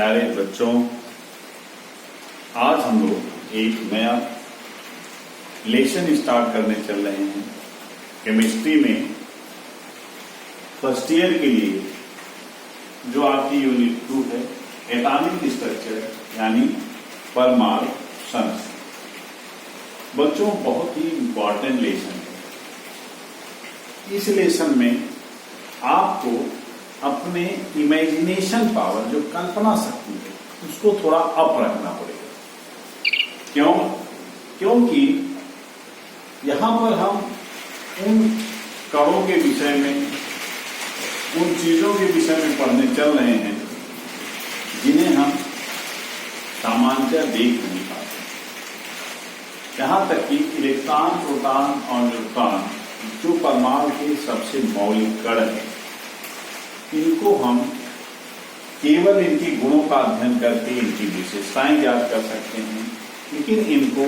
प्यारे बच्चों, आज हम लोग एक नया लेसन स्टार्ट करने चल रहे हैं। केमिस्ट्री में फर्स्ट ईयर के लिए जो आपकी यूनिट 2 है, एटॉमिक स्ट्रक्चर यानी परमाणु संरचना। बच्चों, बहुत ही इंपॉर्टेंट लेसन है। इस लेसन में आपको अपने इमेजिनेशन पावर, जो कल्पना शक्ति है, उसको थोड़ा अप रखना पड़ेगा। क्यों? क्योंकि यहां पर हम उन कणों के विषय में, उन चीजों के विषय में पढ़ने चल रहे हैं जिन्हें हम सामान्यतः देख नहीं पाते। यहां तक कि इलेक्ट्रॉन, प्रोटॉन और न्यूट्रॉन, जो परमाणु के सबसे मौलिक कण हैं, इनको हम केवल इनके गुणों का अध्ययन करके इनकी विशेषताएं ज्ञात कर सकते हैं, लेकिन इनको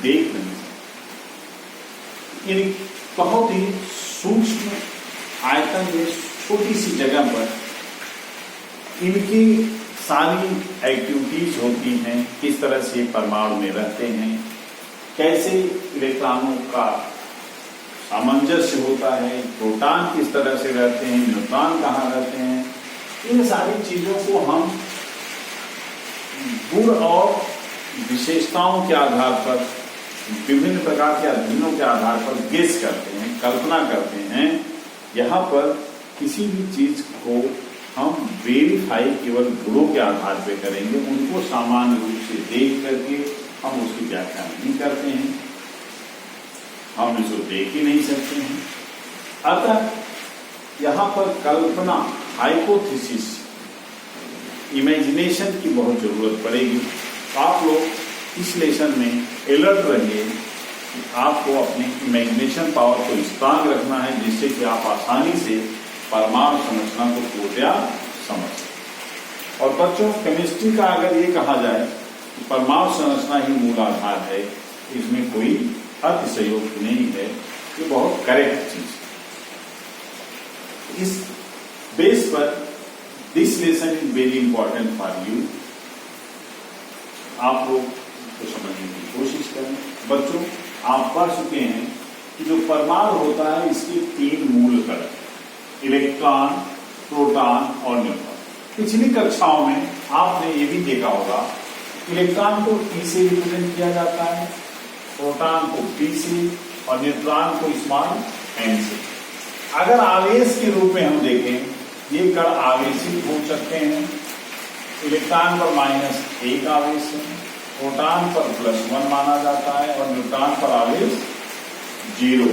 देख नहीं सकते। इन बहुत ही सूक्ष्म आयतन में, छोटी सी जगह पर इनकी सारी एक्टिविटीज होती हैं। किस तरह से परमाणु में रहते हैं, कैसे इलेक्ट्रॉनों का सामंजस्य होता है, प्रोटॉन किस तरह से रहते हैं, न्यूट्रॉन कहाँ रहते हैं, इन सारी चीजों को हम गुण और विशेषताओं के आधार पर, विभिन्न प्रकार के अध्ययनों के आधार पर गेस करते हैं, कल्पना करते हैं। यहाँ पर किसी भी चीज को हम वेरीफाई केवल गुणों के आधार पर करेंगे, उनको सामान्य रूप से देख करके हम उसकी व्याख्या नहीं करते हैं, हम इसको देख ही नहीं सकते हैं। अतः यहां पर कल्पना, हाइपोथेसिस, इमेजिनेशन की बहुत जरूरत पड़ेगी। तो आप लोग इस लेसन में अलर्ट रहिए कि आपको अपनी इमेजिनेशन पावर को स्ट्रांग रखना है, जिससे कि आप आसानी से परमाणु संरचना को पूर्णतया समझ सकें। और बच्चों, केमिस्ट्री का अगर ये कहा जाए कि परमाणु संरचना ही मूल आधार है, इसमें कोई अतिशयोक्ति नहीं है, ये बहुत करेक्ट चीज है। इस बेस पर this lesson is very important for you. आप लोग तो समझने की कोशिश करें। बच्चों, आप पढ़ चुके हैं कि जो परमाणु होता है, इसके 3 मूल कण, इलेक्ट्रॉन, प्रोटॉन और न्यूट्रॉन। पिछली कक्षाओं में आपने ये भी देखा होगा, इलेक्ट्रॉन को P से रिप्रेजेंट किया जाता है, प्रोटॉन को P से और न्यूट्रॉन को स्मॉल n से। अगर आवेश के रूप में हम देखें, ये कण आवेशित हो सकते हैं। इलेक्ट्रॉन पर -1 आवेश है, प्रोटॉन पर +1 माना जाता है और न्यूट्रॉन पर आवेश 0।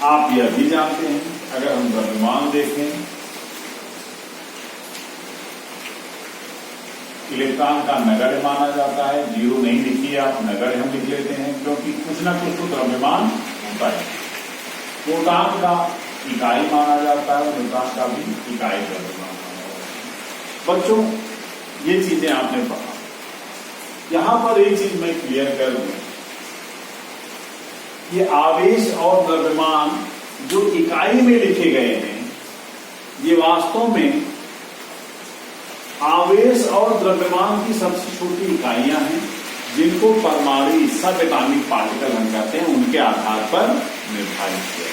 आप यह भी जानते हैं, अगर हम द्रव्यमान देखें, इलेक्ट्रॉन का नगण्य माना जाता है। 0 नहीं लिखिए आप, नगण्य हम लिख लेते हैं, क्योंकि कुछ ना कुछ तो द्रव्यमान होता है। प्रोटॉन का इकाई माना जाता है, न्यूट्रॉन का भी इकाई द्रव्यमान माना जाता है। बच्चों, ये चीजें आपने पढ़ा। यहां पर एक चीज मैं क्लियर कर दूं, ये आवेश और द्रव्यमान जो इकाई में लिखे गए हैं, ये वास्तव में आवेश और द्रव्यमान की सबसे छोटी इकाइयां हैं, जिनको परमाणु सब एटॉमिक पार्टिकल हम कहते हैं, उनके आधार पर निर्धारित किया।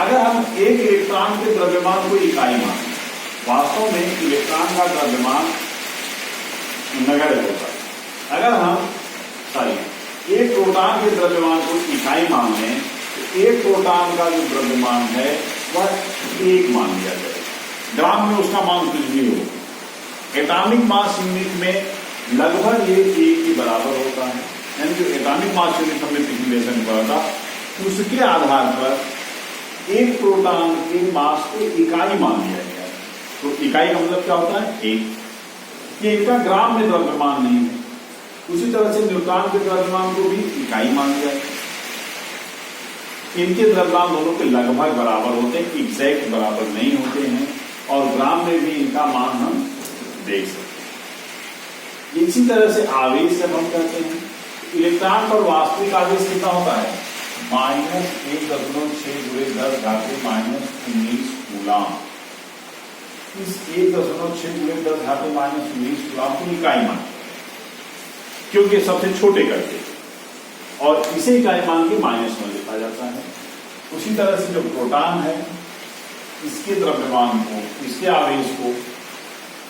अगर हम एक इलेक्ट्रॉन के द्रव्यमान को इकाई माने, वास्तव में इलेक्ट्रॉन का द्रव्यमान नगण्य होता है। अगर हम एक प्रोटॉन के द्रव्यमान को इकाई मान लें, तो एक प्रोटॉन का जो द्रव्यमान है वह 1 मान लिया जाए। ग्राम में उसका मान कुछ भी हो, एटॉमिक मास यूनिट में लगभग ये 1 के बराबर होता है। यानी जो एटॉमिक मास यूनिट हमने पिछले लेसन में पढ़ा था, उसके आधार पर एक प्रोटॉन के मास को इकाई मान लिया गया। तो इकाई का मतलब क्या होता है? 1। ये इनका ग्राम में द्रव्यमान नहीं है। उसी तरह से न्यूट्रॉन के द्रव्यमान को भी इकाई मान लिया है। इनके द्रव्यमान दोनों के लगभग बराबर होते हैं, एग्जैक्ट बराबर नहीं होते हैं, और ग्राम में भी इनका मान हम देख सकते हैं। इसी तरह से आवेश जब हम कहते हैं, इलेक्ट्रॉन पर वास्तविक आवेश कितना होता है? -1.6 × 10⁻⁻19 कूलाम। इस 1.6 × 10⁻⁻19 कूलाम को इकाई मान, क्योंकि सबसे छोटे करके, और इसे इकाई मान के -1 लिखा जाता है। उसी तरह से जो प्रोटॉन है, इसके द्रव्यमान को, इसके आवेश को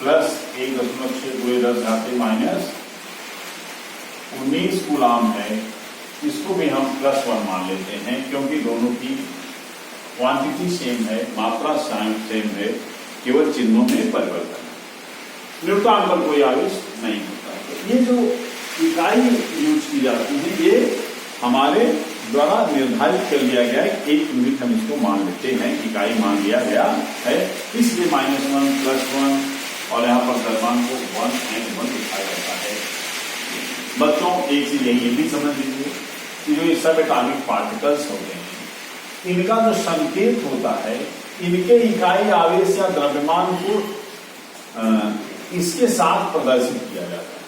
प्लस 1.6 × 10⁻19 कूलाम है, इसको भी हम +1 मान लेते हैं, क्योंकि दोनों की क्वांटिटी सेम है, मात्रा सेम है, केवल चिन्हों में परिवर्तन है। न्यूट्रॉन पर कोई आवेश नहीं होता है। तो ये जो इकाई यूज की जाती है, ये हमारे द्वारा निर्धारित कर लिया गया है। 1 यूनिट हम इसको मान लेते हैं, इकाई मान लिया गया है, इसलिए -1 +1 और यहाँ पर द्रव्यमान को 1 and 1 लिखा जाता है। बच्चों एक चीज ये भी समझ लीजिए कि जो ये सब एटॉमिक पार्टिकल्स होते हैं, इनका जो संकेत होता है, इनके इकाई आवेश या द्रव्यमान को इसके साथ प्रदर्शित किया जाता है।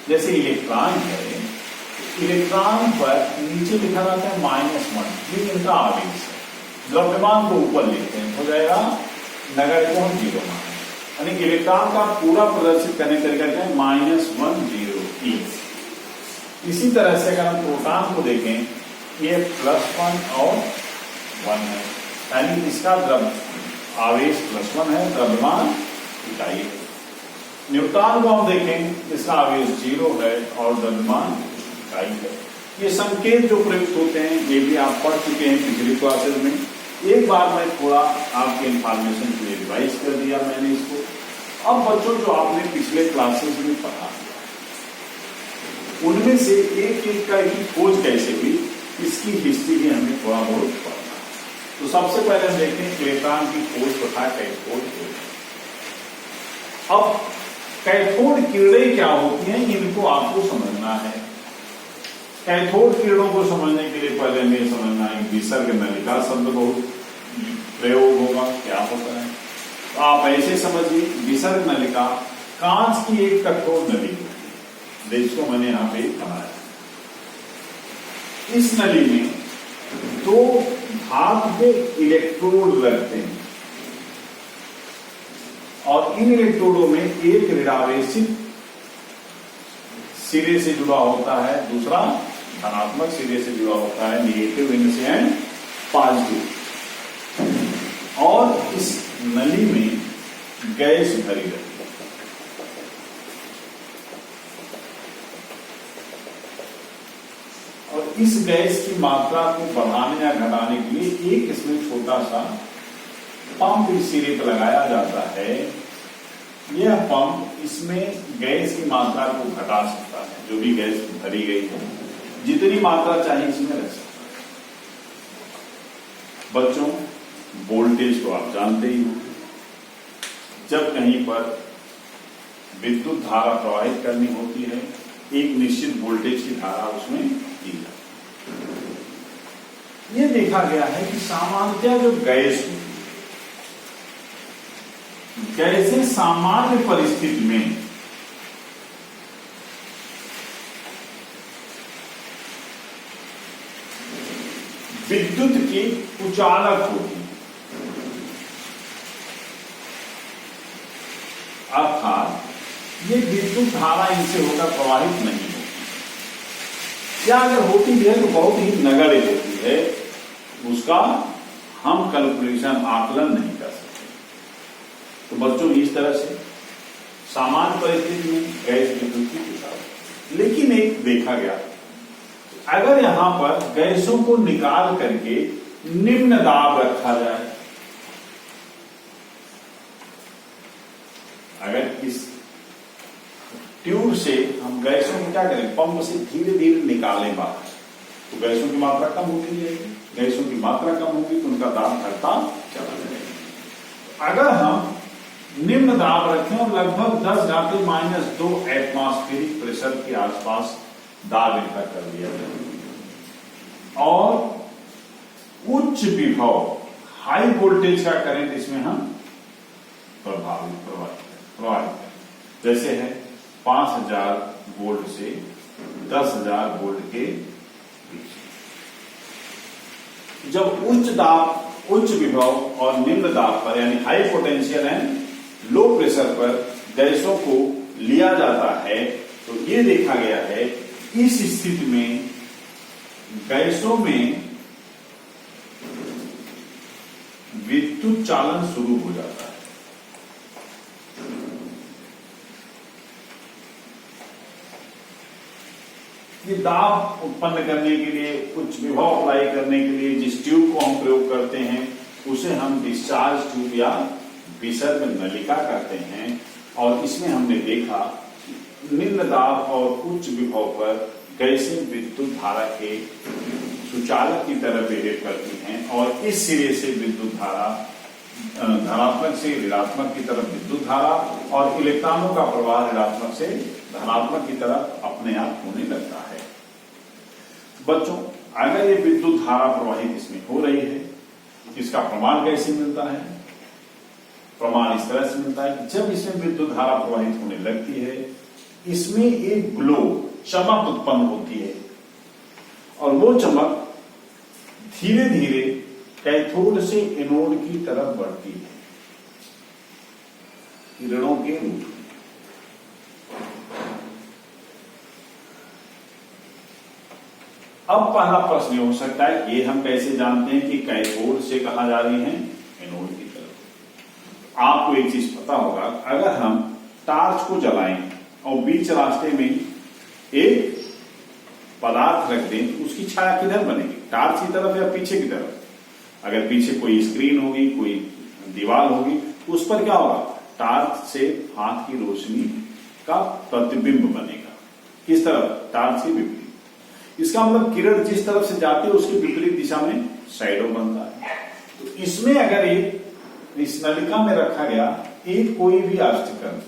जैसे इलेक्ट्रॉन है, इलेक्ट्रॉन पर नीचे लिखा जाता है -1, ये इनका आवेश है। द्रव्यमान को ऊपर लिखते हैं, हो जाएगा नगर को हम 0 माने, यानी इलेक्ट्रॉन का पूरा प्रदर्शित करने का तरीका क्या है, -1 0 1। इसी तरह से अगर हम प्रोटॉन को देखें, ये +1 और 1 है, यानी इसका आवेश +1 है, द्रव्यमान इकाई है। न्यूट्रॉन को हम देखें, इसका आवेश 0 है और द्रव्यमान इकाई है। ये संकेत जो प्रयुक्त होते हैं, ये भी आप पढ़ चुके हैं पिछली क्लासेस में। एक बार मैं थोड़ा आपके इंफॉर्मेशन के लिए रिवाइज कर दिया मैंने इसको। अब बच्चों जो आपने पिछले क्लासेस में पढ़ा, उनमें से एक एक का ही खोज कैसे हुई, इसकी हिस्ट्री भी हमें थोड़ा बहुत पढ़ना है। तो सबसे पहले हम देखते हैं इलेक्ट्रॉन की खोज तथा कैथोड खोज। अब कैथोड किरणें क्या होती हैं, इनको आपको समझना है। कैथोड किरणों को समझने के लिए पहले हमें समझना है विसर्ग नलिका शब्द बहुत प्रयोग होगा, क्या होता है। तो आप ऐसे समझिए, विसर्ग नलिका कांच की एक कठोर नली होती है, जिसको मैंने यहां पे बनाया। इस नली में 2 धातु के इलेक्ट्रोड लगते हैं और इन इलेक्ट्रोडों में एक ऋणावेशित सिरे से जुड़ा होता है, दूसरा धनात्मक सिरे से जुड़ा होता है, नेगेटिव इन से एंड पॉजिटिव। और इस नली में गैस भरी रहती है। और इस गैस की मात्रा को बढ़ाने या घटाने के लिए एक इसमें छोटा सा पंप इस सिरे पर लगाया जाता है। यह पंप इसमें गैस की मात्रा को घटा सकता है, जो भी गैस भरी गई है, जितनी मात्रा चाहिए इसमें रख सकता है। बच्चों, वोल्टेज तो आप जानते ही हो। जब कहीं पर विद्युत धारा प्रवाहित करनी होती है, एक निश्चित वोल्टेज की धारा उसमें दी जाती है। यह देखा गया है कि सामान्यतः जो गैस कैसे सामान्य परिस्थिति में विद्युत की उचालक होती है, अर्थात ये विद्युत धारा इनसे होकर प्रवाहित नहीं होती, या अगर होती भी है तो बहुत ही नगण्य होती है, उसका हम कैलकुलेशन आकलन नहीं कर सकते। तो बच्चों, इस तरह से सामान्य परिस्थिति में गैस विद्युत की उचालक। लेकिन एक देखा गया, अगर यहां पर गैसों को निकाल करके निम्न दाब रखा जाए, अगर इस ट्यूब से हम गैसों को क्या करें, पंप से धीरे धीरे निकालें बाहर, तो गैसों की मात्रा कम होती जाएगी। गैसों की मात्रा कम होगी तो उनका दाब घटता चला जाएगा। अगर हम निम्न दाब रखें और लगभग 10⁻⁻2 एटमॉस्फेरिक प्रेशर के आसपास दाब इनका कर दिया जाए और उच्च विभव हाई वोल्टेज का करंट इसमें हम प्रवाहित करें, जैसे है 5000 वोल्ट से 10,000 वोल्ट के बीच। जब उच्च दाब, उच्च विभव और निम्न दाब पर, यानी high potential and low pressure पर गैसों को लिया जाता है, तो ये देखा गया है इस स्थिति में गैसों में विद्युत चालन शुरू हो जाता है। ये दाब उत्पन्न करने के लिए, कुछ विभव अप्लाई करने के लिए जिस ट्यूब को हम प्रयोग करते हैं उसे हम डिस्चार्ज ट्यूब या विसर्ग नलिका कहते हैं। और इसमें हमने देखा निम्न दाब और उच्च विभव पर गैसें विद्युत धारा के सुचालक की तरह बिहेव करती हैं और इस सिरे से विद्युत धारा धनात्मक से ऋणात्मक की तरफ विद्युत धारा और इलेक्ट्रॉनों का प्रवाह ऋणात्मक से धनात्मक की तरफ अपने आप होने लगता है। बच्चों, अगर ये विद्युत धारा प्रवाहित इसमें हो रही है, इसका प्रमाण कैसे मिलता है? प्रमाण इस तरह से मिलता है कि जब इसमें विद्युत धारा प्रवाहित होने लगती है, इसमें एक ग्लो, चमक उत्पन्न होती है और वो चमक धीरे धीरे कैथोड से एनोड की तरफ बढ़ती है किरणों के रूप में। अब पहला प्रश्न हो सकता है, ये हम कैसे जानते हैं कि कैथोड से कहां जा रही है? एनोड की तरफ। आपको एक चीज पता होगा, अगर हम टार्च को जलाएं और बीच रास्ते में एक पदार्थ रख दें तो उसकी छाया किधर बनेगी? टार्च की तरफ या पीछे की तरफ? अगर पीछे कोई स्क्रीन होगी, कोई दीवार होगी, तो उस पर क्या होगा? टार्च से हाथ की रोशनी का प्रतिबिंब बनेगा। किस तरफ? टार्च के विपरीत। इसका मतलब किरण जिस तरफ से जाती है उसके विपरीत दिशा में शैडो बनता है। तो इसमें अगर इस नलिका में रखा गया एक कोई भी आष्टकण,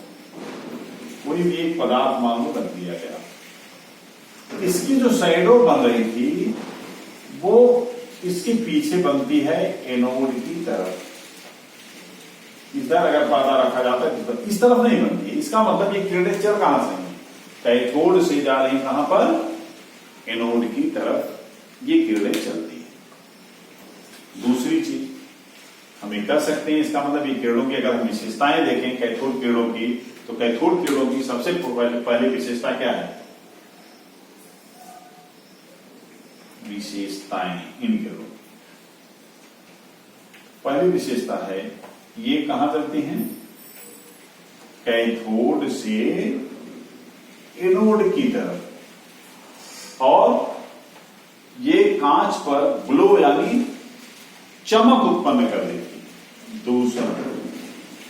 कोई भी एक पदार्थ मान लो रख दिया गया, इसकी जो शैडो बन रही थी वो इसके पीछे बनती है एनोड की तरफ। इधर अगर पर्दा रखा जाता है इस तरफ नहीं बनती है। इसका मतलब ये किरणें चल कहां से हैं? कैथोड से जा रही कहां पर? एनोड की तरफ ये किरणें चलती है। दूसरी चीज हम ये कर सकते हैं, इसका मतलब ये किरणों की अगर हम विशेषताएं देखें कैथोड किरणों की, तो कैथोड किरणों की सबसे पहली विशेषता क्या है? विशेषताएं इन किरणों, पहली विशेषता है ये कहां चलती हैं? कैथोड से एनोड की तरफ, और ये कांच पर ग्लो यानी चमक उत्पन्न कर देती। दूसरा,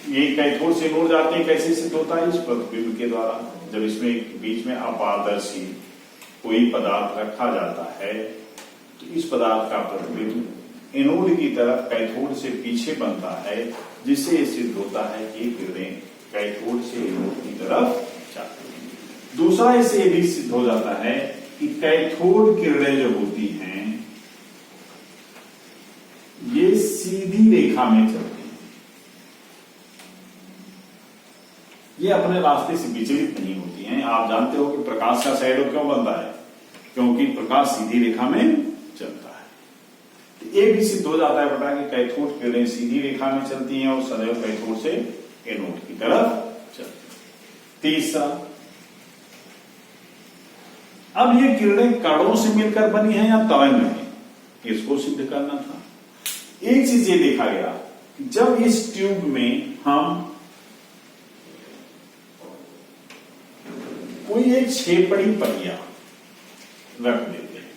ये कैथोड से एनोड जाते हैं, कैसे सिद्ध होता है? इस प्रतिबिंब के द्वारा। जब इसमें बीच में अपारदर्शी कोई पदार्थ रखा जाता है तो इस पदार्थ का प्रतिबिंब एनोड की तरफ कैथोड से पीछे बनता है, जिससे यह सिद्ध होता है कि किरणें कैथोड से एनोड की तरफ जाती हैं। दूसरा, इससे यह भी सिद्ध हो जाता है कि कैथोड किरणें जो होती हैं ये सीधी रेखा में चलती हैं, ये अपने रास्ते से विचलित नहीं होती हैं। आप जानते हो कि प्रकाश का शैडो क्यों बनता है? क्योंकि प्रकाश सीधी रेखा में चलता है। तो ये भी सिद्ध हो जाता है बेटा कि कैथोड किरणें सीधी रेखा में चलती हैं और सदैव कैथोड से एनोड की तरफ चलती हैं। तीसरा, अब ये किरणें कणों से मिलकर बनी है या तरंग है, इसको सिद्ध करना था। एक चीज ये देखा गया कि जब इस ट्यूब में हम कोई एक छेपड़ी पहिया रख देते हैं,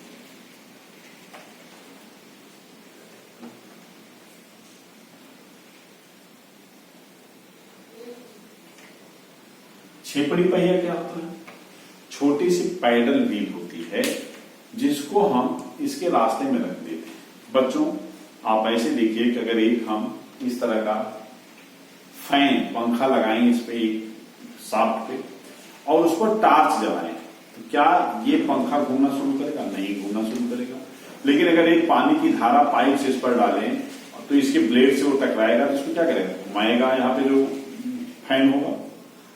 छेपड़ी पहिया क्या होता है? छोटी सी पैडल व्हील होती है जिसको हम इसके रास्ते में रख देते हैं। बच्चों, आप ऐसे देखिए कि अगर एक हम इस तरह का फैन, पंखा लगाएं इस पे एक शाफ्ट पे और उस पर टार्च जलाएं, तो क्या ये पंखा घूमना शुरू करेगा? नहीं घूमना शुरू करेगा। लेकिन अगर एक पानी की धारा पाइप से इस पर डालें तो इसके ब्लेड से वो टकराएगा, तो इसको क्या करेगा? घुमाएगा, यहाँ पे जो फैन होगा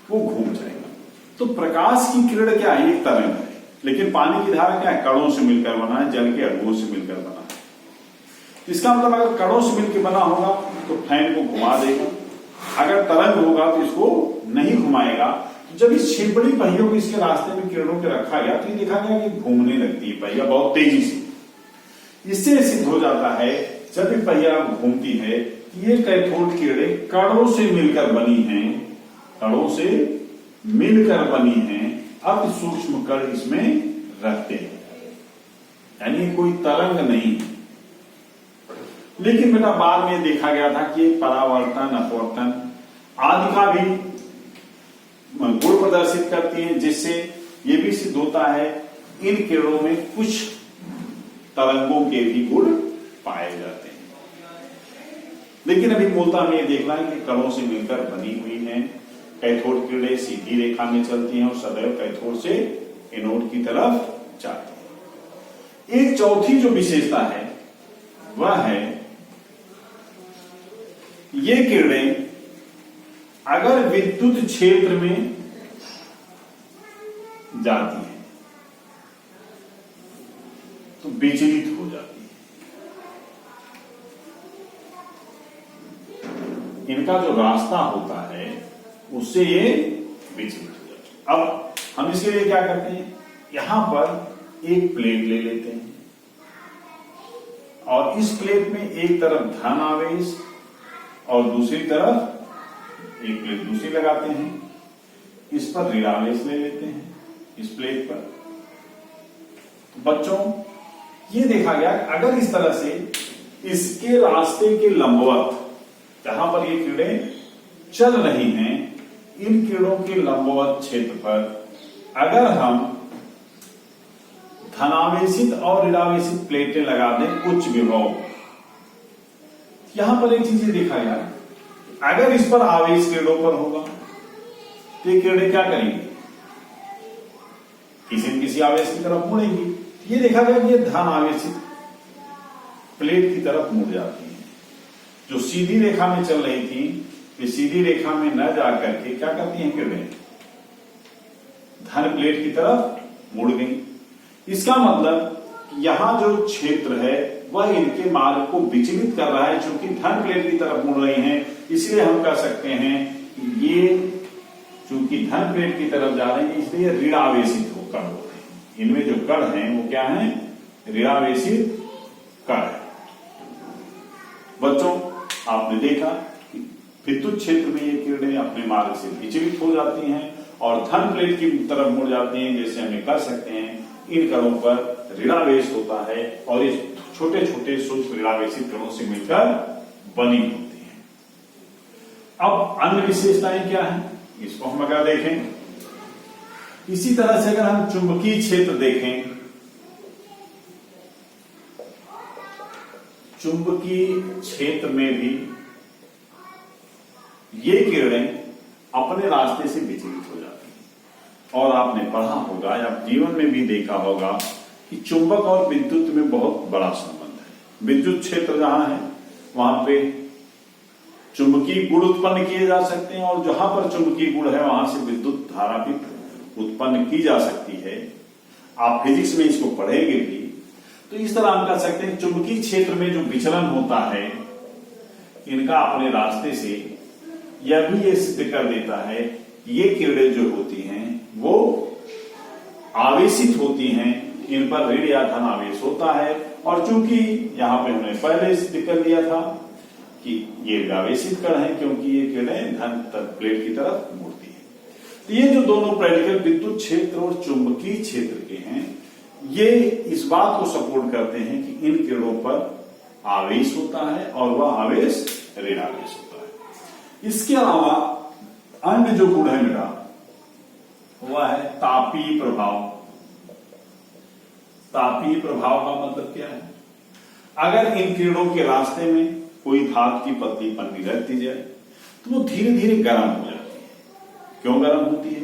वो घूम जाएगा। तो प्रकाश की किरण क्या है? एक तरंग है, लेकिन पानी की धारा क्या है? कणों से मिलकर बना है, जल के अणुओं से मिलकर बना है। इसका मतलब अगर कणों से मिलकर बना होगा तो फैन को घुमा देगा, अगर तरंग होगा तो इसको नहीं घुमाएगा। जब इस छिपड़ी पहियों को इसके रास्ते में किरणों के रखा गया तो ये देखा गया कि घूमने लगती है पहिया बहुत तेजी से। इससे सिद्ध हो जाता है जब भी पहिया घूमती है ये कैथोड किरणें कणों से मिलकर बनी हैं, कणों से मिलकर बनी हैं। अब सूक्ष्म कण इसमें रहते हैं, यानी कोई तरंग नहीं। लेकिन बेटा बाद में देखा गया था कि परावर्तन अपवर्तन आदि का भी गुण प्रदर्शित करती है, जिससे ये भी सिद्ध होता है इन किरणों में कुछ तरंगों के भी गुण पाए जाते हैं। लेकिन अभी मूलतः हमें ये देखना है कि कणों से मिलकर बनी हुई है। कैथोड किरणें सीधी रेखा में चलती हैं और सदैव कैथोड से एनोड की तरफ जाती है। एक चौथी जो विशेषता है वह है ये किरणें अगर विद्युत क्षेत्र में जाती है तो विचलित हो जाती है। इनका जो रास्ता होता है उससे ये विचलित हो जाती है। अब हम इसके लिए क्या करते हैं, यहां पर एक प्लेट ले लेते हैं और इस प्लेट में एक तरफ धन आवेश और दूसरी तरफ एक प्लेट दूसरी लगाते हैं। इस पर ऋण आवेश ले लेते हैं इस प्लेट पर। तो बच्चों ये देखा गया अगर इस तरह से इसके रास्ते के लंबवत जहां पर ये किरणें चल रही हैं, इन किरणों के लंबवत क्षेत्र पर अगर हम धनावेशित और ऋणावेशित प्लेटें लगा दें उच्च विभव, यहां पर एक चीज देखा गया अगर इस पर आवेश किरणों पर होगा तो ये किरणें क्या करेंगी, किसी न किसी आवेश की तरफ मुड़ेंगी। ये देखा गया कि ये धन आवेशित प्लेट की तरफ मुड़ जाती है। जो सीधी रेखा में चल रही थी ये सीधी रेखा में न जाकर के क्या करती हैं किरणें, धन प्लेट की तरफ मुड़ गई। इसका मतलब यहां जो क्षेत्र है वह इनके मार्ग को विचलित कर रहा है। चूंकि धन प्लेट की तरफ मुड़ रही हैं इसलिए हम कह सकते हैं ये चूंकि धन प्लेट की तरफ जा रहे हैं इसलिए ऋणावेशित कण होते हैं। इनमें जो कण हैं वो क्या है, ऋणावेशित कण है। बच्चों आपने देखा कि विद्युत क्षेत्र में ये किरणें अपने मार्ग से विचलित हो जाती हैं और धन प्लेट की तरफ मुड़ जाती हैं, जैसे हमें कर सकते हैं इन कणों पर ऋणावेश होता है और इस छोटे छोटे सूक्ष्म ऋणावेशित कणों से मिलकर बनी होती है। अब अन्य विशेषताएं क्या है इसको हम अगर देखें, इसी तरह से अगर हम चुंबकीय क्षेत्र देखें, चुंबकीय क्षेत्र में भी ये किरणें अपने रास्ते से विचलित हो जाती हैं। और आपने पढ़ा होगा या जीवन में भी देखा होगा कि चुंबक और विद्युत में बहुत बड़ा संबंध है। विद्युत क्षेत्र जहां है वहां पे चुंबकीय गुण उत्पन्न किए जा सकते हैं और जहां पर चुंबकीय गुण है वहां से विद्युत धारा भी उत्पन्न की जा सकती है। आप फिजिक्स में इसको पढ़ेंगे भी। तो इस तरह हम कह सकते हैं चुंबकीय क्षेत्र में जो विचलन होता है इनका अपने रास्ते से यह भी ये सिद्ध कर देता है ये किरणें जो होती हैं वो आवेशित होती हैं, इन पर ऋण या धन आवेश होता है। और चूंकि यहां पे हमने पहले सिद्ध कर लिया था कि ये आवेशित कण है क्योंकि ये किरणें धन प्लेट की तरफ मुड़ती है। तो ये जो दोनों प्रेडिकल विद्युत क्षेत्र और चुंबकीय क्षेत्र के हैं ये इस बात को सपोर्ट करते हैं कि इन किरणों पर आवेश होता है और वह आवेश ऋण आवेश होता है। इसके अलावा अन्य जो गुण है मेरा वह है तापीय प्रभाव। तापीय प्रभाव का मतलब क्या है, अगर इन किरणों के रास्ते में कोई धातु की पतली पन्नी रखती जाए तो वो धीरे धीरे गर्म हो जाती है। क्यों गर्म होती है,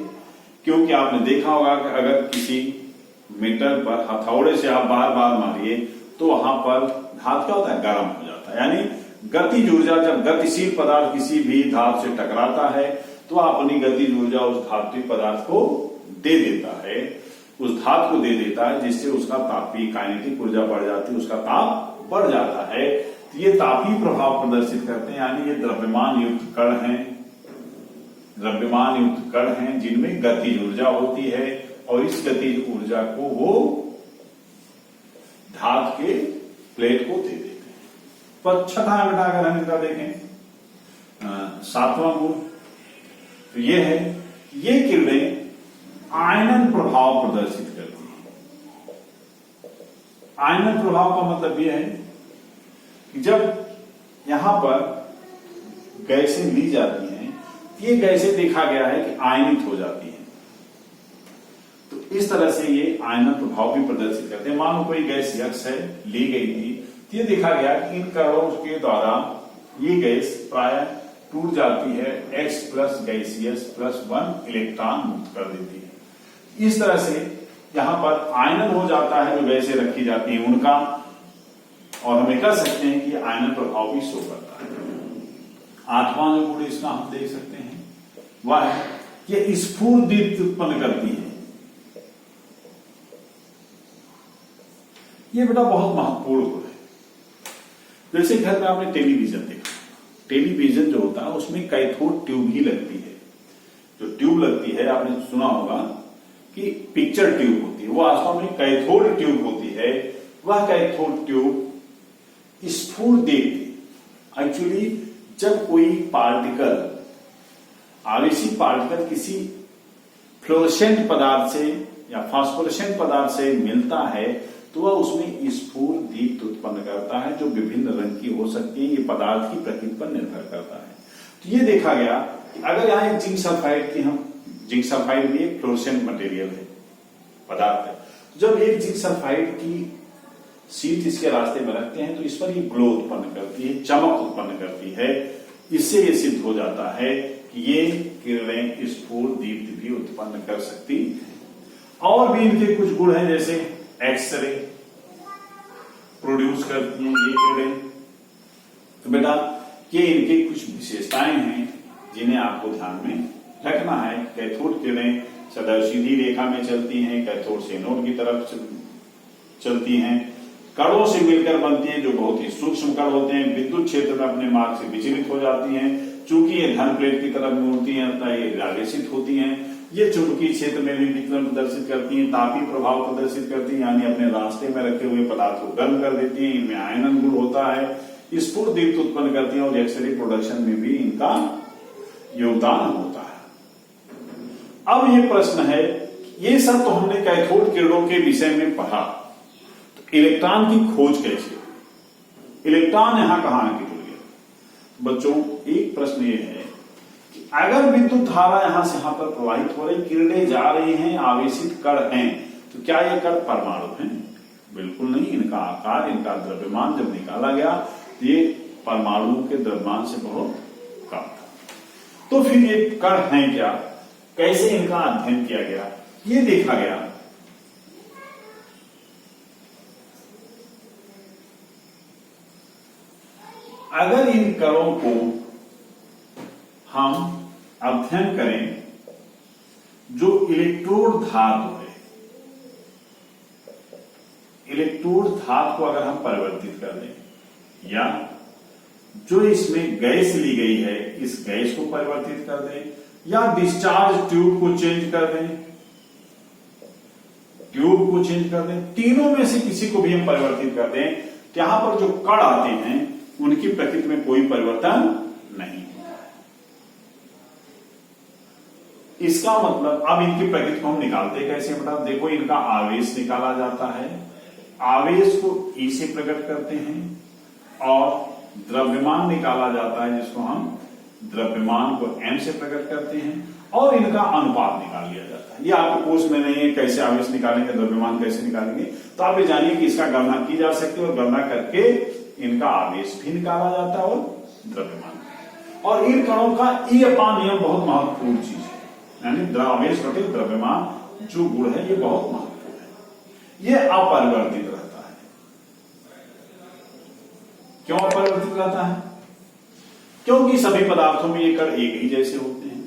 क्योंकि आपने देखा होगा कि अगर किसी मेटल पर हथौड़े से आप बार बार मारिए तो वहां पर धातु क्या होता है, गर्म हो जाता है। यानी गतिज ऊर्जा, जब गतिशील पदार्थ किसी भी धातु से टकराता है तो अपनी गतिज ऊर्जा उस धात्विक पदार्थ को दे देता है, उस धातु को दे देता है, जिससे उसका तापीय काइनेटिक ऊर्जा बढ़ जाती है, उसका ताप बढ़ जाता है। तो ये तापीय प्रभाव प्रदर्शित करते हैं। यानी ये द्रव्यमान युक्त कण हैं द्रव्यमान युक्त कण हैं जिनमें गतिज ऊर्जा होती है और इस गतिज ऊर्जा को वो धातु के प्लेट को दे देते हैं। पर छठा बेटा अगर हम इनका देखें सातवां गुण तो ये है, ये किरणें आयनन प्रभाव प्रदर्शित करती हैं। आयनन प्रभाव का मतलब ये है कि जब यहां पर गैसें ली जाती हैं, ये गैसें देखा गया है कि आयनित हो जाती हैं। तो इस तरह से ये आयनन प्रभाव भी प्रदर्शित करते हैं। मान लो कोई गैस यक्ष है, ली गई थी, तो ये देखा गया कि इन कणों के द्वारा ये गैस प्राय टूट जाती है, X plus gaseous plus 1 electron मुक्त कर देती है। इस तरह से यहां पर आयनन हो जाता है जो गैसें रखी जाती हैं उनका, और हम कह सकते हैं कि आयनन प्रभाव भी शो करता है। आठवां जो गुण इसका हम देख सकते हैं वह है कि स्फुर दीप्ति उत्पन्न करती है। ये बेटा बहुत महत्वपूर्ण गुण है। जैसे घर में आपने टेलीविजन देखा, टेलीविजन जो होता है उसमें कैथोड ट्यूब ही लगती है। जो ट्यूब लगती है आपने सुना होगा कि पिक्चर ट्यूब होती है, वो वास्तव में कैथोड ट्यूब होती है। वह कैथोड ट्यूब स्फुर दीप्ति, एक्चुअली जब कोई पार्टिकल, आवेशित पार्टिकल किसी फ्लोरोसेंट पदार्थ से या फास्फोरेसेंट पदार्थ से मिलता है तो वह उसमें स्फुर दीप्ति उत्पन्न करता है जो विभिन्न रंग की हो सकती है। ये पदार्थ की प्रकृति पर निर्भर करता है। तो ये देखा गया कि अगर यहां एक जिंक सल्फाइड की, हम जिंक सल्फाइड भी एक फ्लोरोसेंट मटेरियल है, पदार्थ है। जब एक जिंक सल्फाइड की शीट इसके रास्ते में रखते हैं तो इस पर ये ग्लो उत्पन्न करती है, चमक उत्पन्न करती है। इससे ये सिद्ध हो जाता है कि ये किरणें स्फुर दीप्ति भी उत्पन्न कर सकती हैं। और भी इनके कुछ गुण हैं, जैसे एक्सरे प्रोड्यूस करती हैं ये किरणें। तो बेटा ये इनकी कुछ विशेषताएं हैं जिन्हें आपको ध्यान में रखना है। कैथोड किरणें सदैव सीधी रेखा में चलती हैं, कैथोड से एनोड की तरफ चलती हैं, कणों से मिलकर बनती हैं जो बहुत ही सूक्ष्म कण होते हैं, विद्युत क्षेत्र में अपने मार्ग से विचलित हो जाती हैं। चूंकि ये धन प्लेट की तरफ मुड़ती हैं अतः ये आवेशित होती हैं। ये चुंबकीय क्षेत्र में भी विकिरण प्रदर्शित करती हैं, तापीय प्रभाव प्रदर्शित करती हैं, यानी अपने रास्ते में रखे हुए पदार्थ को गर्म कर देती हैं। इनमें आयनन गुण होता है, स्फुर दीप्ति उत्पन्न करती हैं और एक्सरे प्रोडक्शन में भी इनका योगदान होता है। अब ये प्रश्न है, ये सब तो हमने कैथोड किरणों के विषय में पढ़ा, तो इलेक्ट्रॉन की खोज कैसे, इलेक्ट्रॉन यहां कहां आके जुड़ गया? बच्चों एक प्रश्न ये है कि अगर विद्युत धारा यहां से यहां पर प्रवाहित हो रही, किरणें जा रही हैं, आवेशित कण हैं, तो क्या ये कण परमाणु हैं? बिल्कुल नहीं। इनका आकार, इनका द्रव्यमान जब निकाला गया ये परमाणु के द्रव्यमान से बहुत कम था। तो फिर ये कण हैं क्या, कैसे इनका अध्ययन किया गया? ये देखा गया अगर इन कणों को हम अध्ययन करें, जो इलेक्ट्रोड धातु है, इलेक्ट्रोड धातु को अगर हम परिवर्तित कर दें, या जो इसमें गैस ली गई है इस गैस को परिवर्तित कर दें, या डिस्चार्ज ट्यूब को चेंज कर दें, ट्यूब को चेंज कर दें, तीनों में से किसी को भी हम परिवर्तित कर दें, तो यहां पर जो कण आते हैं उनकी प्रकृति में कोई परिवर्तन नहीं होता है। इसका मतलब अब इनकी प्रकृति को हम निकालते कैसे? मतलब देखो, इनका आवेश निकाला जाता है, आवेश को E से प्रकट करते हैं, और द्रव्यमान निकाला जाता है जिसको हम द्रव्यमान को M से प्रकट करते हैं, और इनका अनुपात निकाल लिया जाता है। ये आपके कोर्स में नहीं है कैसे आवेश निकालेंगे, द्रव्यमान कैसे निकालेंगे, तो आप ये जानिए कि इसका गणना की जा सकती है, और गणना करके इनका आवेश भी निकाला जाता है और द्रव्यमान। और इन कणों का E/N नियम बहुत महत्वपूर्ण चीज है, यानी आवेश बटे द्रव्यमान जो गुण है ये बहुत महत्वपूर्ण है। ये अपरिवर्तित रहता है। क्यों अपरिवर्तित रहता है? क्योंकि सभी पदार्थों में ये कण एक ही जैसे होते हैं,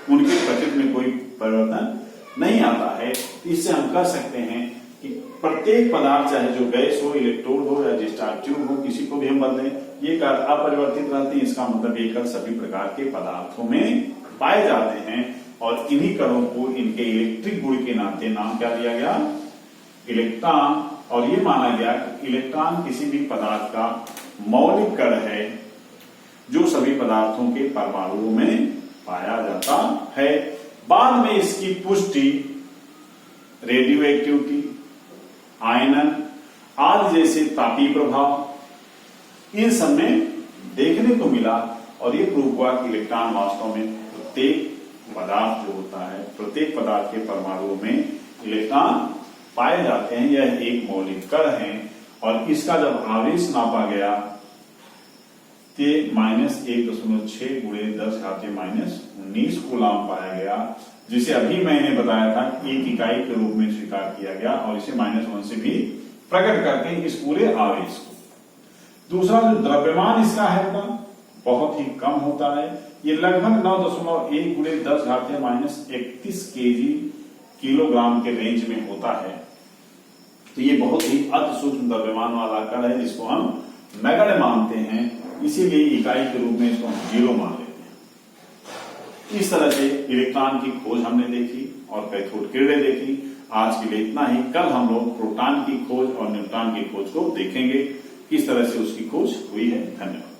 उनकी प्रकृति में कोई परिवर्तन नहीं आता है। इससे हम कह सकते हैं कि प्रत्येक पदार्थ, चाहे जो गैस हो, इलेक्ट्रोड हो या डिस्चार्ज ट्यूब हो, किसी को भी हम बदलें, ये कण अपरिवर्तित रहते हैं। इसका मतलब ये कण सभी प्रकार के पदार्थों में पाए जाते हैं और इन्हीं कणों को इनके इलेक्ट्रिक गुण के नाते नाम क्या दिया गया, इलेक्ट्रॉन। और ये माना गया कि इलेक्ट्रॉन किसी भी पदार्थ का मौलिक कण है जो सभी पदार्थों के परमाणुओं में पाया जाता है। बाद में इसकी पुष्टि रेडियो एक्टिविटी, आयनन आदि जैसे तापीय प्रभाव इन सब में देखने को मिला और ये प्रूव हुआ कि इलेक्ट्रॉन वास्तव में प्रत्येक पदार्थ जो होता है, प्रत्येक पदार्थ के परमाणुओं में इलेक्ट्रॉन पाए जाते हैं। यह एक मौलिक कण है और इसका जब आवेश नापा गया तो -1.6 × 10⁻⁻19 कूलाम पाया गया, जिसे अभी मैंने बताया था कि एक इकाई के रूप में स्वीकार किया गया और इसे -1 से भी प्रकट करके इस पूरे आवेश को। दूसरा जो द्रव्यमान इसका है बहुत ही कम होता है, ये लगभग 9.1 × 10⁻31 किलोग्राम के रेंज में होता है। तो ये बहुत ही अति सूक्ष्म द्रव्यमान वाला कण है जिसको हम नगण्य मानते हैं, इसीलिए इकाई के रूप में इसको हम 0 मान लेते हैं। इस तरह से इलेक्ट्रॉन की खोज हमने देखी और कैथोड किरणें देखी। आज के लिए इतना ही। कल हम लोग प्रोटॉन की खोज और न्यूट्रॉन की खोज को देखेंगे, किस तरह से उसकी खोज हुई है। धन्यवाद।